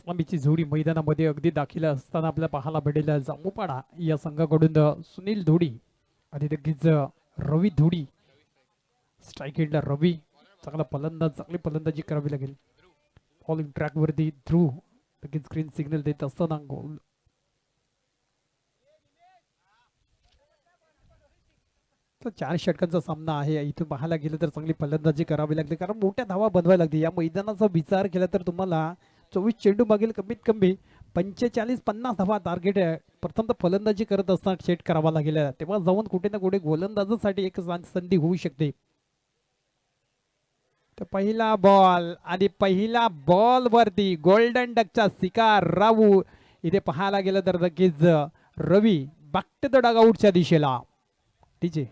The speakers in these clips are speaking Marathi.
आंबीची जोडी मैदानामध्ये अगदी दाखल असताना आपल्याला पाहायला भेटेल जांबूपाडा या संघाकडून सुनील धोडी आणि नक्कीच रवी धोडी. स्ट्राईक एंडला रवी चांगला फलंदाज, चांगली फलंदाजी करावी लागेल. बॉलिंग ट्रॅकवरती ध्रुव नक्कीच ग्रीन सिग्नल देत असताना गोल. तर 4 षटकांचा सामना आहे. इथून पाहायला गेलं तर चांगली फलंदाजी करावी लागते कारण मोठ्या धावा बनवायला लागते. या मैदानाचा विचार केला तर तुम्हाला 24 चेंडू मागील कमीत कमी 45-50 धावा टार्गेट आहे. प्रथम तर फलंदाजी करत असताना सेट करावा लागेल, तेव्हा जाऊन कुठे ना कुठे गोलंदाजासाठी एक संधी होऊ शकते. तर पहिला बॉल आणि पहिला बॉल वरती गोल्डन डकचा शिकार राहू. इथे पाहायला गेलं तर नक्कीच रवी बॅक द डगआउटच्या दिशेला. टीजे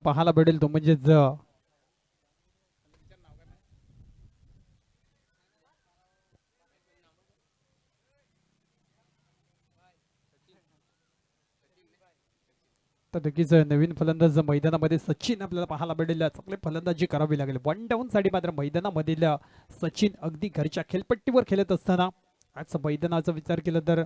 पाहायला भेटेल तो म्हणजेच तर नक्कीच नवीन फलंदाज मैदानामध्ये सचिन आपल्याला पाहायला भेटेल. चांगली फलंदाजी करावी लागेल. 1 डाऊन साठी मात्र मैदानामधील सचिन अगदी घरच्या खेळपट्टीवर खेळत असताना आज मैदानाचा विचार केला तर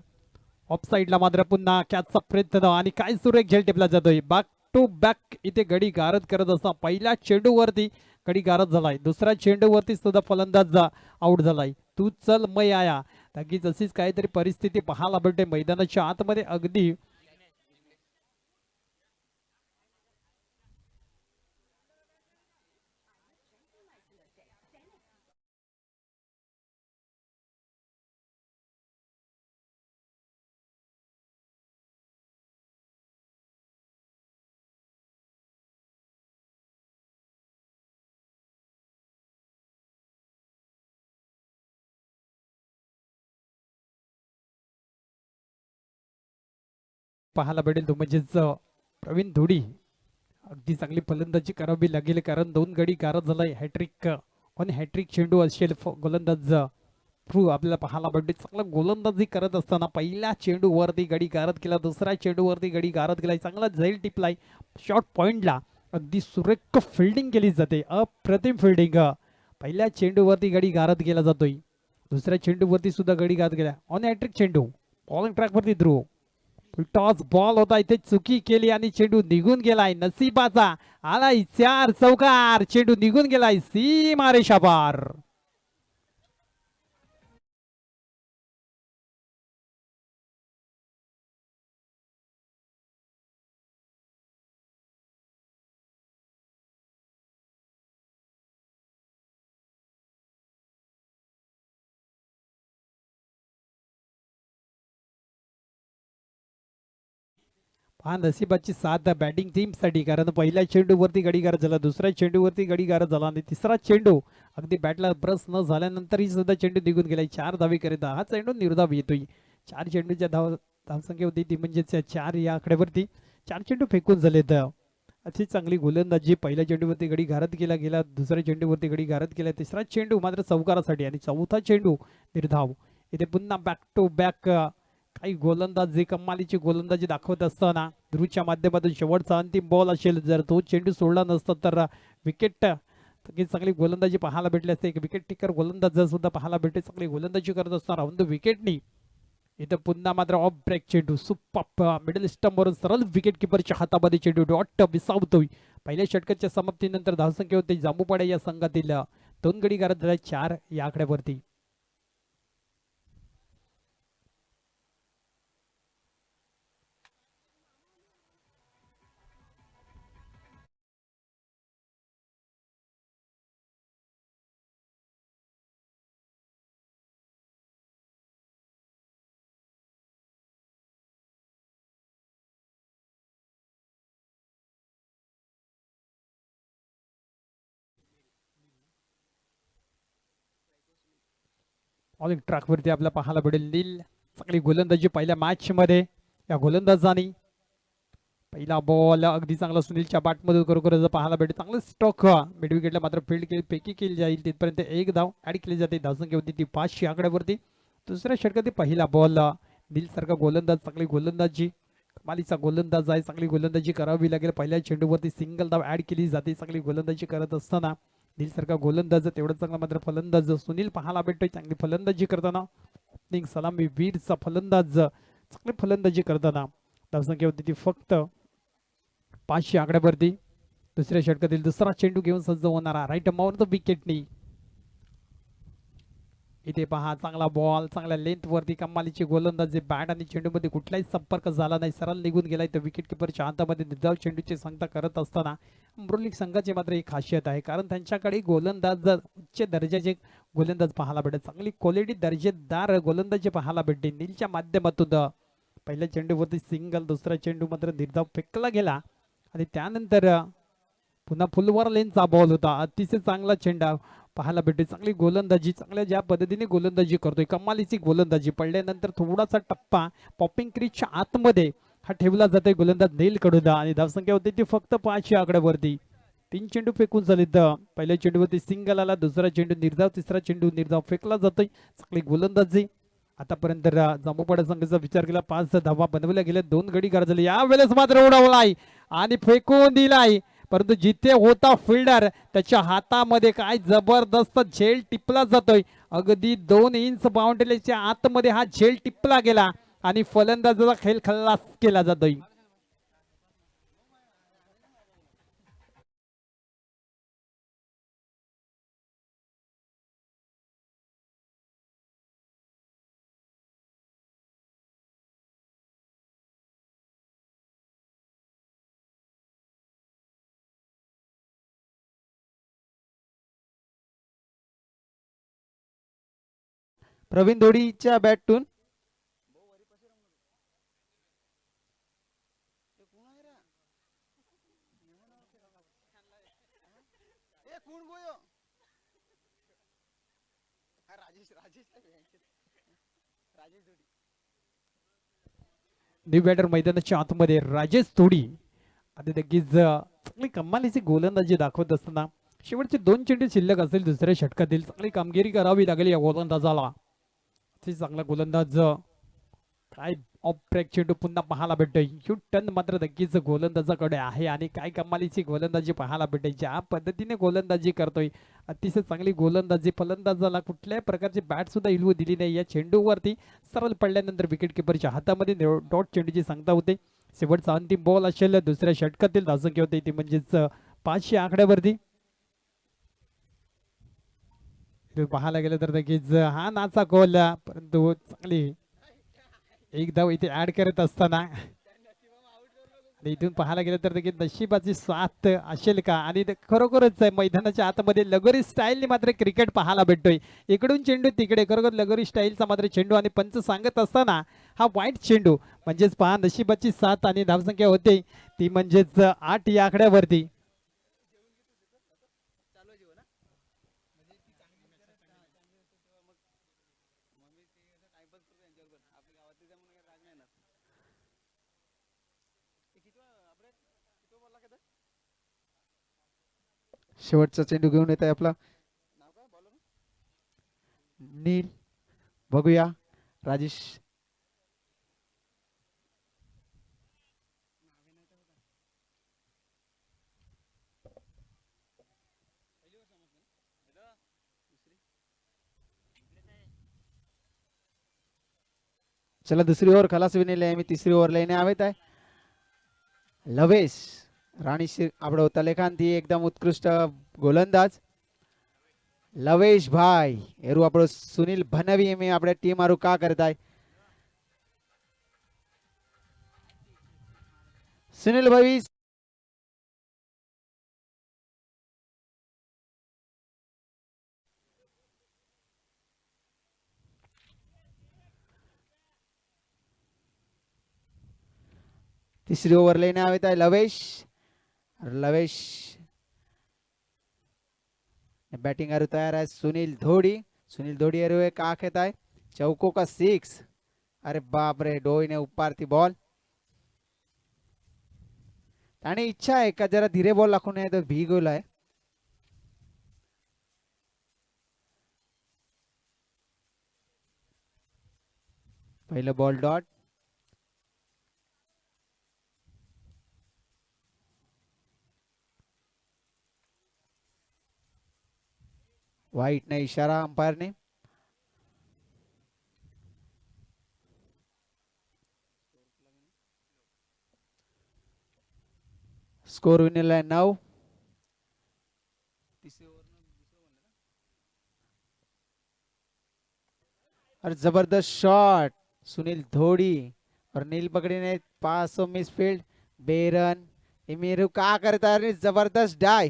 ऑफ साईडला मात्र पुन्हा कॅचचा प्रयत्न आणि काय सुरेख झेल टिपला जातोय. बॅक टू बॅक इथे गडी गारद करत असता पहिल्या चेंडूवरती गडी गारद झालाय. दुसऱ्या चेंडूवरती सुद्धा फलंदाज आउट झालाय. तू चल मै आया. नक्कीच अशीच काहीतरी परिस्थिती पाहायला भेटते मैदानाच्या आतमध्ये. अगदी पाहायला भेटेल तो म्हणजेच प्रवीण धोडी. अगदी चांगली फलंदाजी करावी लागेल कारण 2 गडी गारद झालाय. हॅट्रिक पण हॅट्रिक चेंडू असेल गोलंदाज थ्रू आपल्याला पाहायला भेटते. चांगला गोलंदाजी करत असताना पहिल्या चेंडूवरती गडी गारद केला, दुसऱ्या चेंडूवरती गडी गारद केलाय. चांगला झैल टिपलाय शॉर्ट पॉइंटला. अगदी सुरेख फिल्डिंग केली जाते, अप्रतिम फिल्डिंग. पहिल्या चेंडूवरती गडी गारद केला जातोय, दुसऱ्या चेंडूवरती सुद्धा गडी गारद केला. ऑन हॅट्रिक चेंडू बॉलिंग ट्रॅकवरती ध्रुव. टॉस बॉल होता, इथे चुकी केली आणि चेंडू निघून गेलाय. नसीबाचा आलाय 4 चौकार. चेंडू निघून गेलाय सीमा रेषा पार. हा नशिबाची साथ बॅटिंग टीम साठी कारण पहिल्या चेंडूवरती गडीगार झाला, दुसऱ्या चेंडूवरती गडीगार झाला आणि तिसरा चेंडू अगदी बॅटला ब्रश न झाल्यानंतरही सुद्धा चेंडू निघून गेलाय. 4 धावे करिता हा चेंडू निर्धाव येतोय. 4 चेंडूच्या धावसंख्या होती ती म्हणजेच 4 या आकड्यावरती 4 चेंडू फेकून झालेत. अशी चांगली गोलंदाजी पहिल्या चेंडूवरती गडी गारद केला गेला, दुसऱ्या चेंडूवरती गडी गारद केला, तिसरा चेंडू मात्र चौकारासाठी आणि चौथा चेंडू निर्धाव. इथे पुन्हा बॅक टू बॅक काही गोलंदाज जे कमालीची गोलंदाजी दाखवत असताना ध्रुवच्या माध्यमातून शेवटचा अंतिम बॉल असेल. जर तो चेंडू सोडला नसता तर विकेट चांगली गोलंदाजी पाहायला भेटली असते. एक विकेट टिकर गोलंदाज सुद्धा पाहायला भेटते. चांगली गोलंदाजी करत असताना राऊंड विकेटनी इथं पुन्हा मात्र ऑफ ब्रेक चेंडू सुपर मिडल स्टंपवरून सरळ विकेट किपरच्या हातामध्ये चेंडू डॉट विसावतोय. पहिल्या षटकाच्या समाप्तीनंतर धावसंख्या होती जांबूपाडा या संघातील 2 गडी गारद झाल्या 4 या आकड्यावरती. बॉलिंग ट्रॅकवरती आपल्याला पाहायला भेटेल नील. चांगली गोलंदाजी पहिल्या मॅच मध्ये या गोलंदाजांनी. पहिला बॉल अगदी चांगला सुनीलच्या बॅटमधून खरोखर पाहायला भेटेल. चांगलं स्टॉक मिड विकेटला मात्र फील्ड केली, पेकी केली जाईल तिथपर्यंत एक धाव ऍड केली जाते. धावसंख्या होती ती 500 आकड्यावरती. दुसऱ्या षटकातील पहिला बॉल नील सारखा गोलंदाज, चांगली गोलंदाजी, कमालीचा गोलंदाज आहे. चांगली गोलंदाजी करावी लागेल. पहिल्या चेंडूवरती सिंगल धाव ऍड केली जाते. चांगली गोलंदाजी करत असताना नील सारखा गोलंदाज तेवढं चांगला मात्र फलंदाज सुनील पाहायला भेटतोय. चांगली फलंदाजी करताना ओपनिंग सलामी वीरचा फलंदाज चांगली फलंदाजी करताना. धावसंख्या होती ती फक्त 500 आकड्यावरती. दुसऱ्या षटकातील दुसरा चेंडू घेऊन सज्ज होणारा राईट माउंट विकेटनी. इथे पहा चांगला बॉल, चांगल्या लेंथ वरती कमालीची गोलंदाजी. बॅट आणि चेंडूमध्ये कुठलाही संपर्क झाला नाही, सरळ निघून गेलाय. तर विकेट किपरच्या हातामध्ये निर्धाव चेंडूची सांगता करत असताना अमृतलीग संघाची मात्र एक खासियत आहे, कारण त्यांच्याकडे गोलंदाज उच्च दर्जाचे गोलंदाज पाहायला भेटत. चांगली क्वालिटी दर्जेदार गोलंदाजी पाहायला भेटते नीलच्या माध्यमातून. पहिल्या चेंडूवरती सिंगल, दुसरा चेंडू मात्र निर्धाव फेकला गेला आणि त्यानंतर पुन्हा फुलवर लेनचा बॉल होता. अतिशय चांगला चेंडा पाहायला भेटते. चांगली गोलंदाजी, चांगल्या ज्या पद्धतीने गोलंदाजी करतोय, कमालीची गोलंदाजी. पडल्यानंतर थोडासा टप्पा पॉपिंग क्रीजच्या आतमध्ये हा ठेवला जातोय गोलंदाज नील कडून आणि धावसंख्या होती ती फक्त 500 आकड्यावरती. 3 चेंडू फेकून झालेत. पहिल्या चेंडूवरती सिंगल आला, दुसरा चेंडू निर्धाव, तिसरा चेंडू निर्धाव फेकला जातोय. चांगली गोलंदाजी. आतापर्यंत जांभूपाडा संघाचा विचार केला 5 धावा बनवल्या गेल्या, 2 गडी गार यावेळेस मात्र उडवलाय आणि फेकून दिलाय. परंतु जिथे होता फिल्डर त्याच्या हातामध्ये काय जबरदस्त झेल टिपला जातोय. अगदी 2 इंच बाउंड्रीच्या आतमध्ये हा झेल टिपला गेला आणि फलंदाजाचा खेळ खल्लास केला जातोय. प्रवीण धोडीच्या बॅटतून न्यू बॅटर मैदानाच्या आतमध्ये राजेश तोडी आणि नक्कीच चांगली कमालीची गोलंदाजी दाखवत असताना शेवटचे 2 चेंडू शिल्लक असेल दुसऱ्या षटकातील. चांगली कामगिरी करावी लागेल या गोलंदाजाला. चांगला गोलंदाज. काय ऑफ ब्रेक चेंडू पुन्हा पाहायला भेटतोय. यू टर्न मात्र नक्कीच गोलंदाजाकडे आहे आणि काय कमालीची गोलंदाजी पाहायला भेटते. ज्या पद्धतीने गोलंदाजी करतोय, अतिशय चांगली गोलंदाजी. फलंदाजाला कुठल्याही प्रकारची बॅट सुद्धा हिलवू दिली नाही. या चेंडूवरती सरळ पडल्यानंतर विकेट किपरच्या हातामध्ये डॉट चेंडूची सांगता होते. शेवटचा अंतिम बॉल असेल दुसऱ्या षटकातील. धावसंख्या होते ती म्हणजेच 500 आकड्यावरती. पाहायला गेलं तर नक्कीच हा नाचा गोल, परंतु चांगली एक धाव इथे ऍड करत असताना आणि इथून पाहायला गेलं तर देखील नशिबाची साथ असेल का. आणि खरोखरच मैदानाच्या आतमध्ये लगोरी स्टाईलने मात्र क्रिकेट पाहायला भेटतोय. इकडून चेंडू तिकडे, खरोखर लगोरी स्टाईलचा मात्र चेंडू आणि पंच सांगत असताना हा वाईट चेंडू म्हणजेच पहा नशिबाची साथ आणि धावसंख्या होते ती म्हणजेच 8 या आकड्यावरती. शेवटचा चेंडू घेऊन येत आहे आपला नील. बघूया राजेश. चला दुसरी ओव्हर खलास विनेली आहे. मी तिसरी ओव्हर लेने आवेत आहे. लवेश राणी आवडवता लेखांती एकदम उत्कृष्ट गोलंदाज लवेश भाई एरू આપણો સુનિલ ભનવી એમે આપણે ટીમ મારું કા કરતા સુનિલ ભાઈ. तिसरी ओव्हर लेने आवेत आहे लवेश. लवेश बॅटिंग तयार आहे. सुनील धोडी सुनील धोडिया का खेत आहे चौको का 6. अरे बाप रे डोई ने ऊपर थी बॉल आणि इच्छा आहे का जरा धीरे बॉल लागू नये तर भी गोल आहे. पहिलं बॉल डॉट. वाईट ने इशारा अंपायरने. स्कोर विनिंग आहे 9. और जबरदस्त शॉट सुनील धोडी और नील पकड़ी ने पास मिस फील्ड बेरन इमेरू का करता है जबरदस्त डाय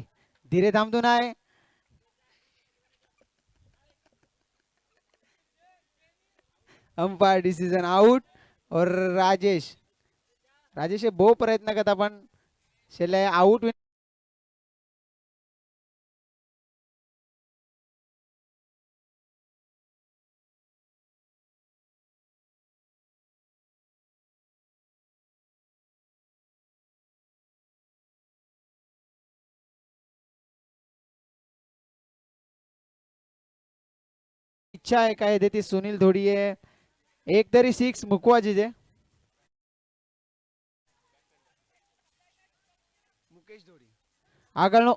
धीरे थांबतो नाही. Umpire decision out. और राजेश राजेश हे बहु प्रयत्न करता पण शेले आउट. इच्छा आहे काय देते सुनील धोडी एक तरी 6 मुकवाजी जे. मुकेश धोडी આગળનો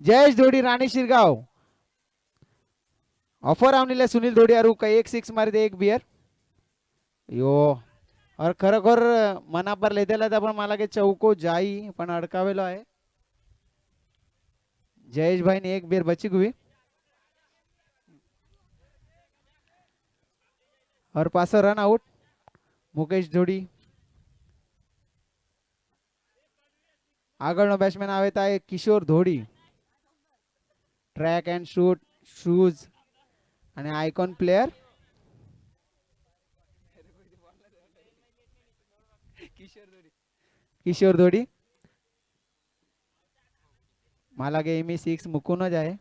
जयेश धोडी राणी शिरगाव ऑफर आवनीले सुनील धोडी अरू का 1 6 मारी दे 1 बियर यो. और खरोखर मना पर लेतेला पण मला के चौको जाई पण अडकावेलो आहे. जयेश भाई ने 1 बियर बची हुई. और पास रन आउट. मुकेश धोडी આગળનો બેટ્સમેન આવે તા કિશોર ધોડી ટ્રેક એન્ડ શૂટ શૂઝ અને આઇકોન પ્લેયર કિશોર ધોડી मला गे मी 6 मुकून जाए.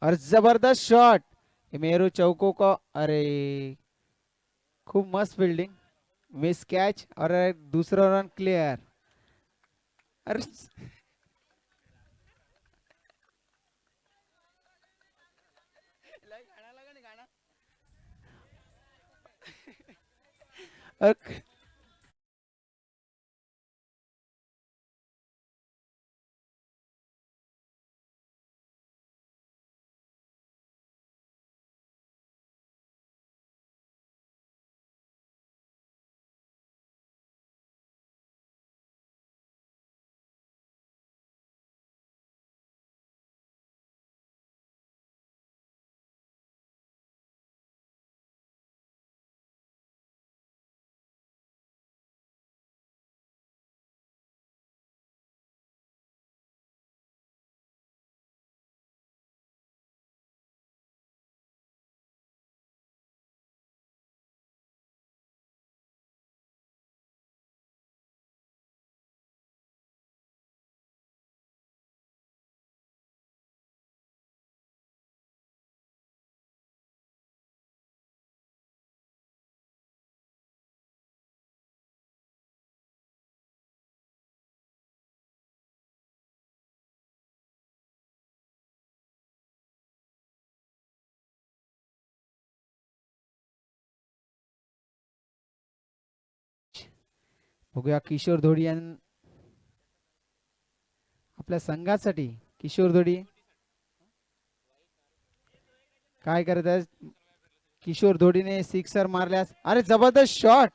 और जबरदस्त शॉट मेरू चौको को. अरे खूब मस्त फील्डिंग मिस कैच और दूसरा रन क्लियर. अरे बघूया किशोर धोडी आपल्या संघासाठी. किशोर धोडी काय करत आहे. किशोर धोडीने सिक्सर मारल्यास. अरे जबरदस्त शॉट.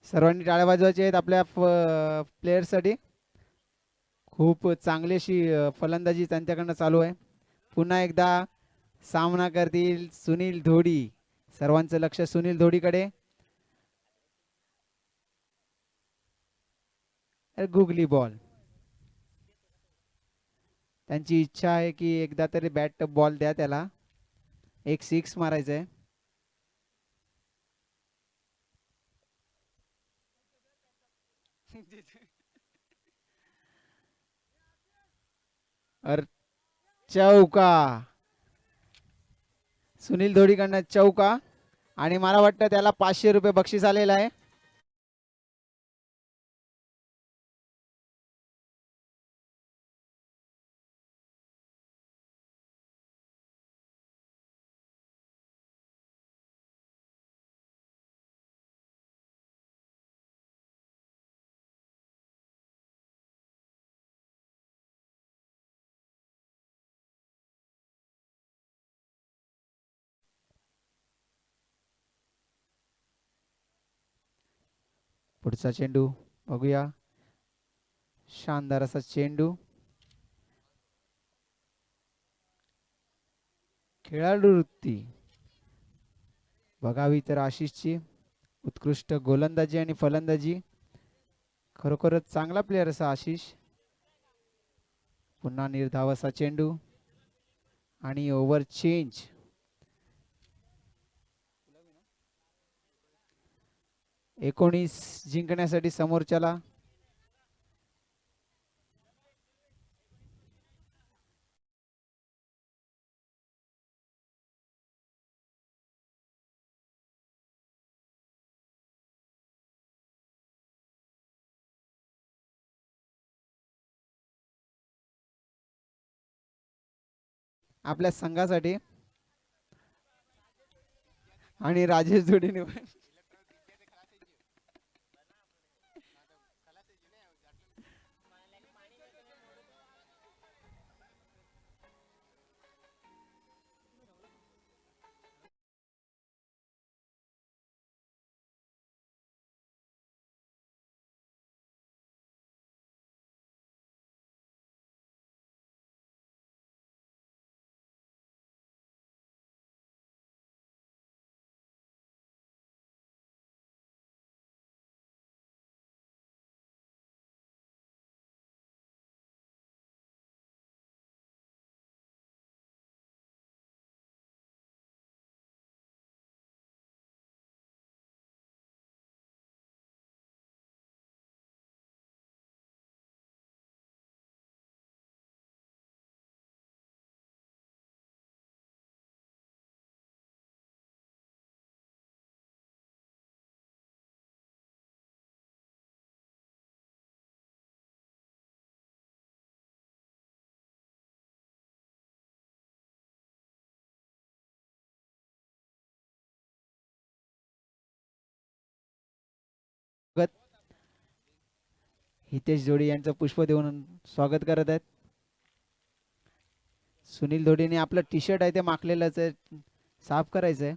सर्वांनी टाळ्या वाजवायचे आहेत आपल्या प्लेयर साठी. खूप चांगली अशी फलंदाजी त्यांच्याकडनं चालू आहे. पुन्हा एकदा सामना करतील सुनील धोडी. सर्वांचं लक्ष सुनील धोडीकडे. Googly ball. त्यांची इच्छा आहे की एकदा तरी बॅट बॉल द्या त्याला. एक सिक्स मारायचंय. चौका. सुनील धोडीकडनं चौका. आणि मला वाटतं त्याला 500 रुपये बक्षीस आलेलं आहे. पुढचा चेंडू बघूया. शानदार असा चेंडू. खेळाडू वृत्ती बघावी तर आशिषची उत्कृष्ट गोलंदाजी आणि फलंदाजी. खरोखरच चांगला प्लेअर असा आशिष. पुन्हा निर्धाव असा चेंडू आणि ओव्हर चेंज. एकोणीस जिंकण्यासाठी समोरच्याला. आपल्या संघासाठी आणि राजेश जोडीने हितेश जोडी यांचं पुष्प देऊन स्वागत करत आहेत. सुनील धोडीने आपलं टी शर्ट आहे ते माखलेलंच आहे, साफ करायचंय.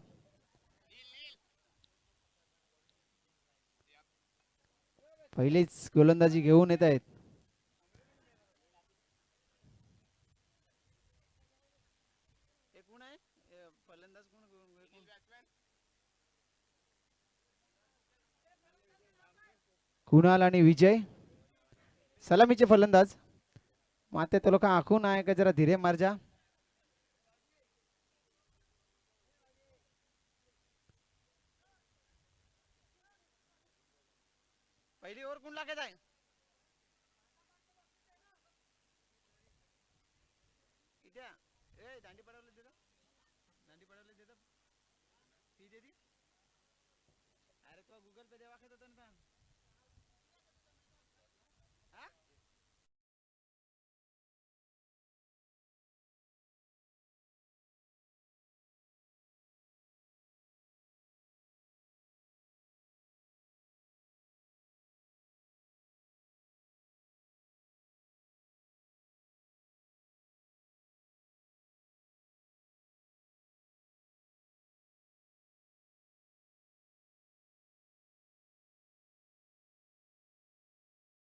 पहिलीच गोलंदाजी घेऊन येत आहेत. कुणाल आणि विजय सलामीचे फलंदाज. माते तो लोक आखून आहे का जरा धीरे मार जा. पहिली ओव्हर कोण लागत आहे. दांडी पडवलं देतो. दांडी पडवलं देतो. फी दे दी. अरे तो गूगल पे देवा खेत होता ना.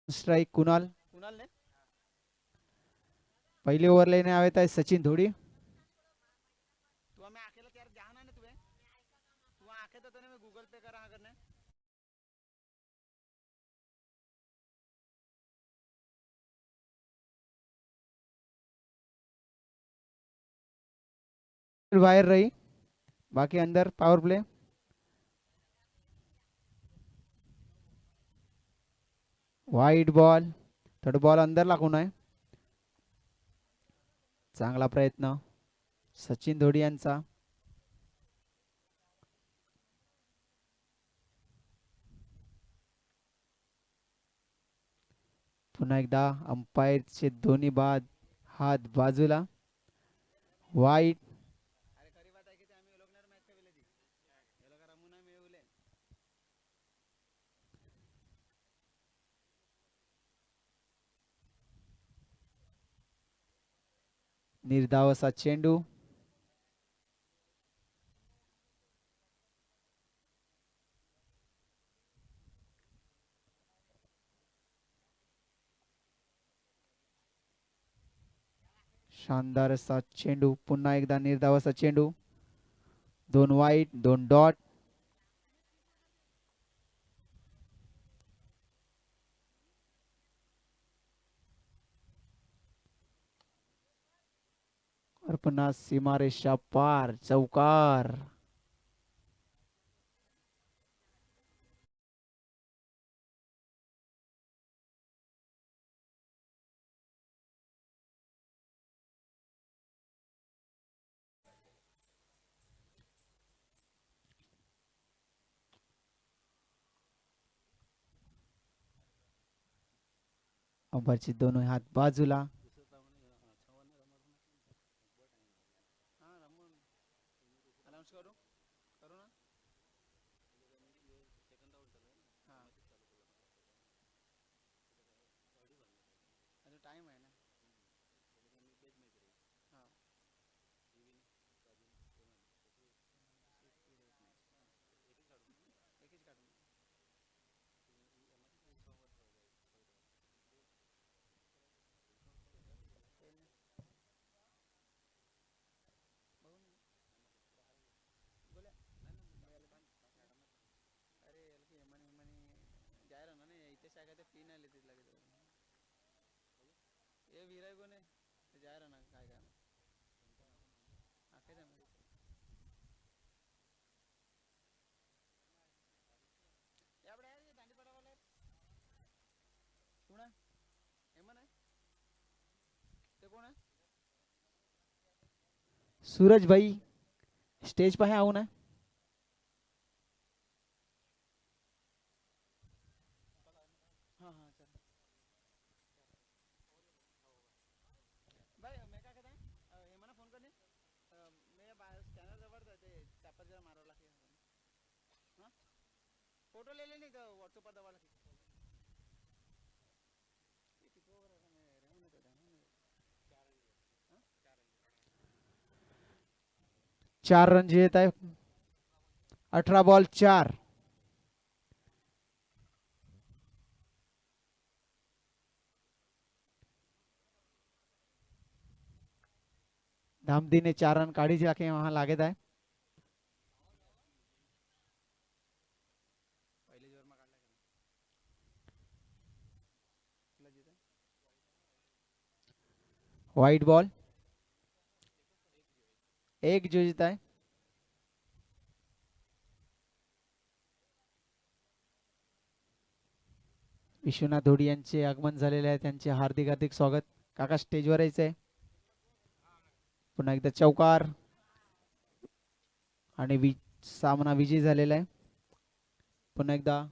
स्ट्राइक कुणाल. पहिली ओव्हर लेने आवेत आहे सचिन धोडी. बाहेर रही, बाकी अंदर पावर प्ले. वाईट बॉल, थर्ड बॉल अंदर लागून आहे. चांगला प्रयत्न सचिन धोडी यांचा. पुन्हा एकदा अंपायरचे दोन्ही बाद हात बाजूला. वाईट. निर्धाव असा चेंडू. शानदार असा चेंडू, पुन्हा एकदा निर्धाव असा चेंडू. 2 वाईट 2 डॉट. और पुन्हा सीमारेषा पार चौकार. अंपायरचे दोन्ही हात बाजूला. सूरज भाई स्टेज पर आऊ ना. चार रन येत आहे. 18 बॉल 4. धामदीने 4 रन काढी जाके वहां लागत आहे. वाईट बॉल 1 जोजित आहे. विश्वनाथ धोडी यांचे आगमन झालेले आहे, त्यांचे हार्दिक हार्दिक स्वागत. काका स्टेजवर यायचंय. पुन्हा एकदा चौकार आणि सामना विजयी झालेला आहे. पुन्हा एकदा